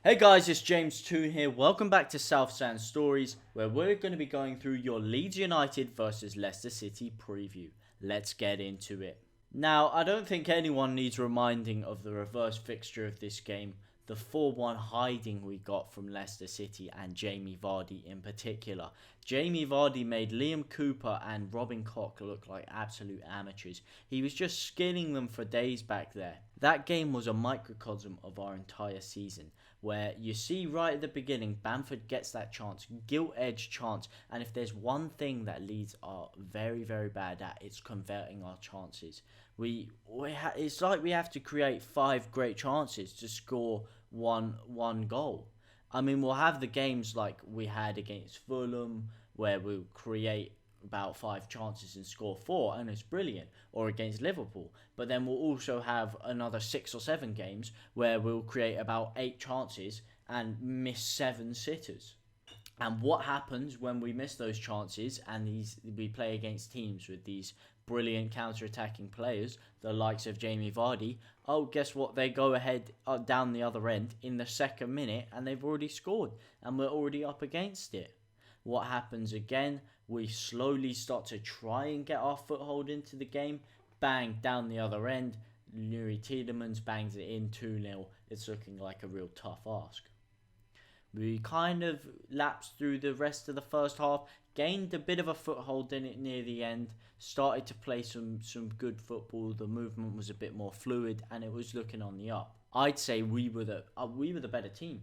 Hey guys, it's James Toon here. Welcome back to South Sand Stories, where we're going to be going through your Leeds United versus Leicester City preview. Let's get into it. Now, I don't think anyone needs reminding of the reverse fixture of this game, the 4-1 hiding we got from Leicester City and Jamie Vardy in particular. Jamie Vardy made Liam Cooper and Robin Koch look like absolute amateurs. He was just skinning them for days back there. That game was a microcosm of our entire season, where you see right at the beginning, Bamford gets that chance, gilt-edged chance, and if there's one thing that Leeds are very, very bad at, it's converting our chances. It's like we have to create 5 great chances to score one goal. I mean, we'll have the games like we had against Fulham, where we'll create about 5 chances and score 4, and it's brilliant, or against Liverpool. But then we'll also have another 6 or 7 games where we'll create about 8 chances and miss 7 sitters. And what happens when we miss those chances and we play against teams with these brilliant counter-attacking players, the likes of Jamie Vardy? Oh, guess what? They go ahead down the other end in the second minute and they've already scored and we're already up against it. What happens again? We slowly start to try and get our foothold into the game. Bang, down the other end. Nuri Tielemans bangs it in 2-0. It's looking like a real tough ask. We kind of lapsed through the rest of the first half, gained a bit of a foothold in it near the end, started to play some good football. The movement was a bit more fluid and it was looking on the up. I'd say we were the better team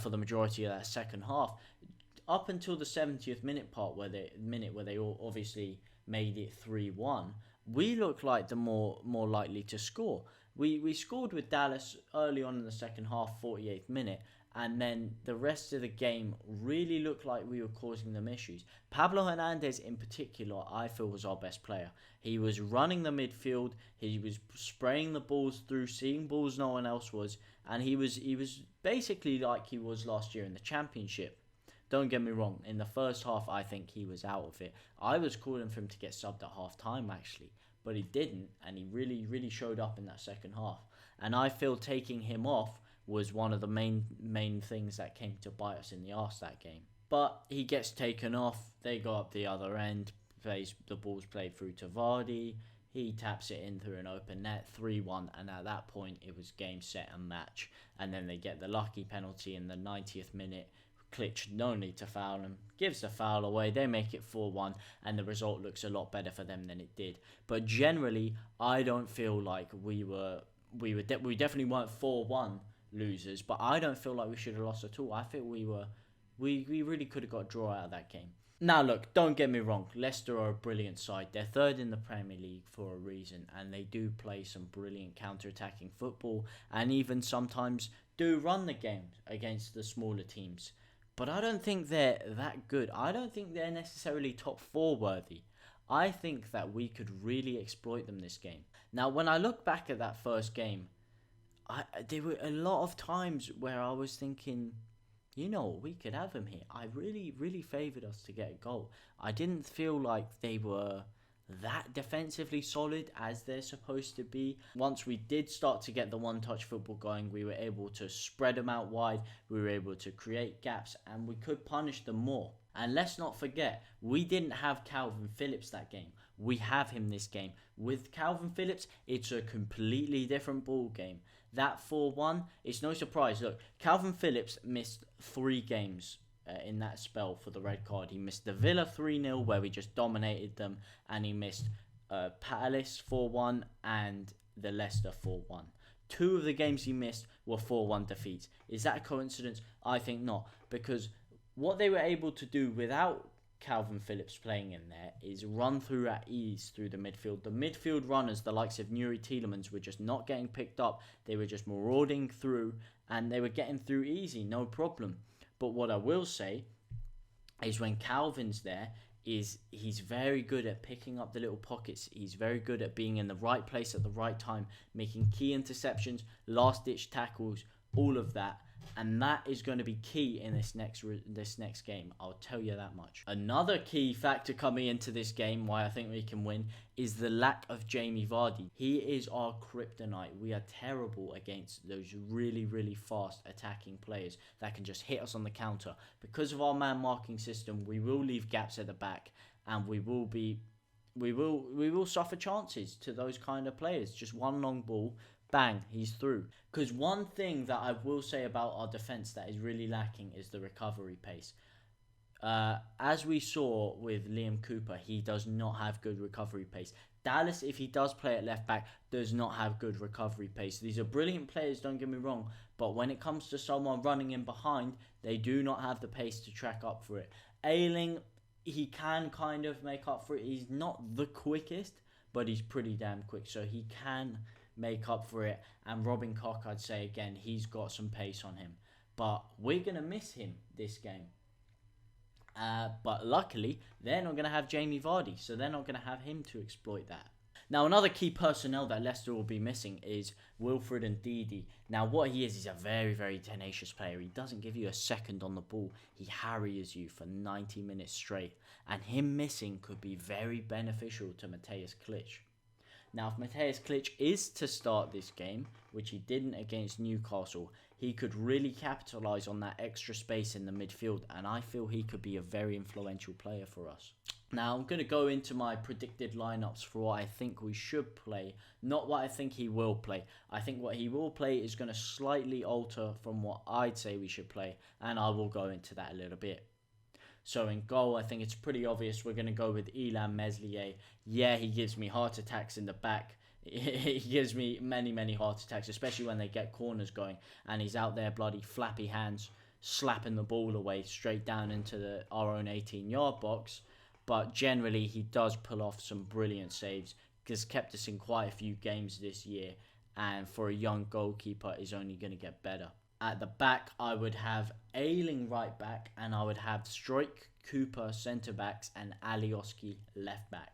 for the majority of that second half. Up until the 70th minute where they all obviously made it 3-1, we looked like the more likely to score. We scored with Dallas early on in the second half, 48th minute, and then the rest of the game really looked like we were causing them issues. Pablo Hernandez in particular, I feel, was our best player. He was running the midfield, he was spraying the balls through, seeing balls no one else was, and he was basically like he was last year in the Championship. Don't get me wrong, in the first half I think he was out of it. I was calling for him to get subbed at half time actually, but he didn't, and he really showed up in that second half. And I feel taking him off was one of the main things that came to bite us in the arse that game. But he gets taken off, they go up the other end, the ball's played through to Vardy, he taps it in through an open net, 3-1, and at that point it was game, set and match. And then they get the lucky penalty in the 90th minute. Klitsch, no need to foul him, gives the foul away, they make it 4-1, and the result looks a lot better for them than it did. But generally, I don't feel like we definitely weren't 4-1 losers, but I don't feel like we should have lost at all. I feel we really could have got a draw out of that game. Now look, don't get me wrong, Leicester are a brilliant side. They're third in the Premier League for a reason, and they do play some brilliant counter-attacking football, and even sometimes do run the game against the smaller teams. But I don't think they're that good. I don't think they're necessarily top 4 worthy. I think that we could really exploit them this game. Now, when I look back at that first game, there were a lot of times where I was thinking, we could have them here. I really favoured us to get a goal. I didn't feel like they were that defensively solid as they're supposed to be. Once we did start to get the one-touch football going, we were able to spread them out wide, we were able to create gaps, and we could punish them more. And let's not forget, we didn't have Calvin Phillips that game. We have him this game. With Calvin Phillips, it's a completely different ball game. That 4-1, it's no surprise. Look, Calvin Phillips missed 3 games in that spell for the red card. He missed the Villa 3-0 where we just dominated them, and he missed Palace 4-1 and the Leicester 4-1. 2 of the games he missed were 4-1 defeats. Is that a coincidence? I think not, because what they were able to do without Calvin Phillips playing in there is run through at ease through the midfield. The midfield runners, the likes of Nuri Tielemans, were just not getting picked up. They were just marauding through, and they were getting through easy, no problem. But what I will say is when Calvin's there, he's very good at picking up the little pockets. He's very good at being in the right place at the right time, making key interceptions, last-ditch tackles, all of that. and that is going to be key in this next game. I'll tell you that much. Another key factor coming into this game, why I think we can win, is the lack of Jamie Vardy. He is our kryptonite. We are terrible against those really, really fast attacking players that can just hit us on the counter. Because of our man marking system, we will leave gaps at the back, and we will suffer chances to those kind of players. Just one long ball, bang, he's through. Because one thing that I will say about our defence that is really lacking is the recovery pace. As we saw with Liam Cooper, he does not have good recovery pace. Dallas, if he does play at left back, does not have good recovery pace. These are brilliant players, don't get me wrong, but when it comes to someone running in behind, they do not have the pace to track up for it. Ayling, he can kind of make up for it. He's not the quickest, but he's pretty damn quick, so he can make up for it. And Robin Koch, I'd say again, he's got some pace on him, but we're going to miss him this game. But luckily, they're not going to have Jamie Vardy, so they're not going to have him to exploit that. Now, another key personnel that Leicester will be missing is Wilfred Ndidi. Now, what he is, he's a very, very tenacious player. He doesn't give you a second on the ball. He harries you for 90 minutes straight. And him missing could be very beneficial to Mateusz Klich. Now, if Mateusz Klich is to start this game, which he didn't against Newcastle, he could really capitalise on that extra space in the midfield, and I feel he could be a very influential player for us. Now, I'm going to go into my predicted lineups for what I think we should play, not what I think he will play. I think what he will play is going to slightly alter from what I'd say we should play, and I will go into that a little bit. So in goal, I think it's pretty obvious we're going to go with Illan Meslier. Yeah, he gives me heart attacks in the back. He gives me many, many heart attacks, especially when they get corners going. And he's out there bloody flappy hands, slapping the ball away straight down into our own 18-yard box. But generally, he does pull off some brilliant saves. Has kept us in quite a few games this year. And for a young goalkeeper, is only going to get better. At the back, I would have Ayling right back, and I would have Struijk, Cooper centre backs, and Alioski left back.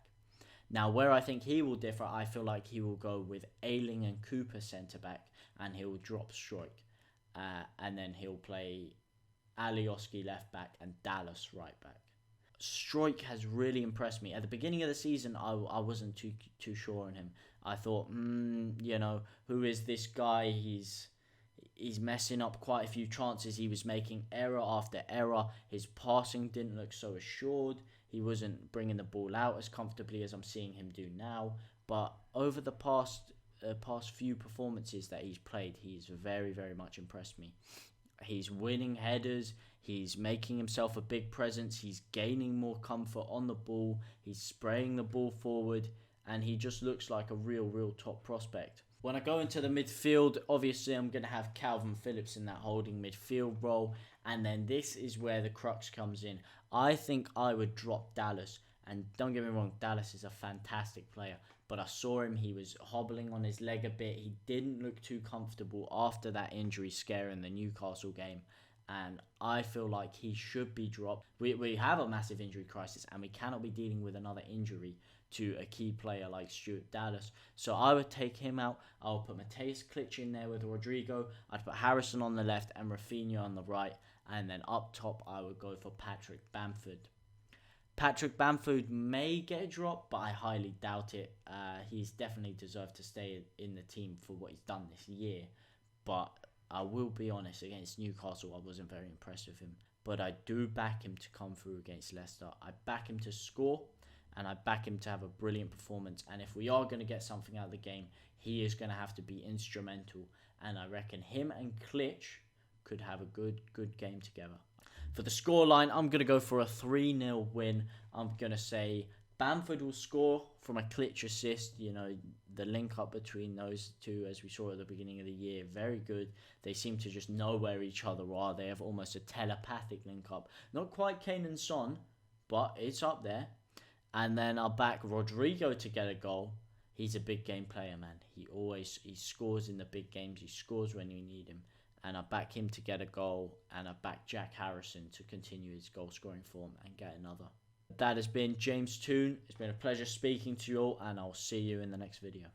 Now, where I think he will differ, I feel like he will go with Ayling and Cooper centre back, and he'll drop Struijk, and then he'll play Alioski left back and Dallas right back. Struijk has really impressed me. At the beginning of the season, I wasn't too sure on him. I thought, who is this guy? He's messing up quite a few chances. He was making error after error. His passing didn't look so assured. He wasn't bringing the ball out as comfortably as I'm seeing him do now. But over the past few performances that he's played, he's very, very much impressed me. He's winning headers. He's making himself a big presence. He's gaining more comfort on the ball. He's spraying the ball forward. And he just looks like a real top prospect. When I go into the midfield, obviously I'm going to have Calvin Phillips in that holding midfield role. And then this is where the crux comes in. I think I would drop Dallas. And don't get me wrong, Dallas is a fantastic player. But I saw him, he was hobbling on his leg a bit. He didn't look too comfortable after that injury scare in the Newcastle game. And I feel like he should be dropped. We have a massive injury crisis, and we cannot be dealing with another injury to a key player like Stuart Dallas. So I would take him out. I'll put Mateusz Klich in there with Rodrigo. I'd put Harrison on the left and Rafinha on the right. And then up top, I would go for Patrick Bamford. Patrick Bamford may get dropped, but I highly doubt it. He's definitely deserved to stay in the team for what he's done this year. But I will be honest, against Newcastle, I wasn't very impressed with him. But I do back him to come through against Leicester. I back him to score. And I back him to have a brilliant performance. And if we are going to get something out of the game, he is going to have to be instrumental. And I reckon him and Klich could have a good game together. For the scoreline, I'm going to go for a 3-0 win. I'm going to say Bamford will score from a Klich assist. The link up between those two, as we saw at the beginning of the year, very good. They seem to just know where each other are. They have almost a telepathic link up. Not quite Kane and Son, but it's up there. And then I'll back Rodrigo to get a goal. He's a big game player, man. He scores in the big games. He scores when you need him. And I back him to get a goal. And I back Jack Harrison to continue his goal scoring form and get another. That has been James Toon. It's been a pleasure speaking to you all. And I'll see you in the next video.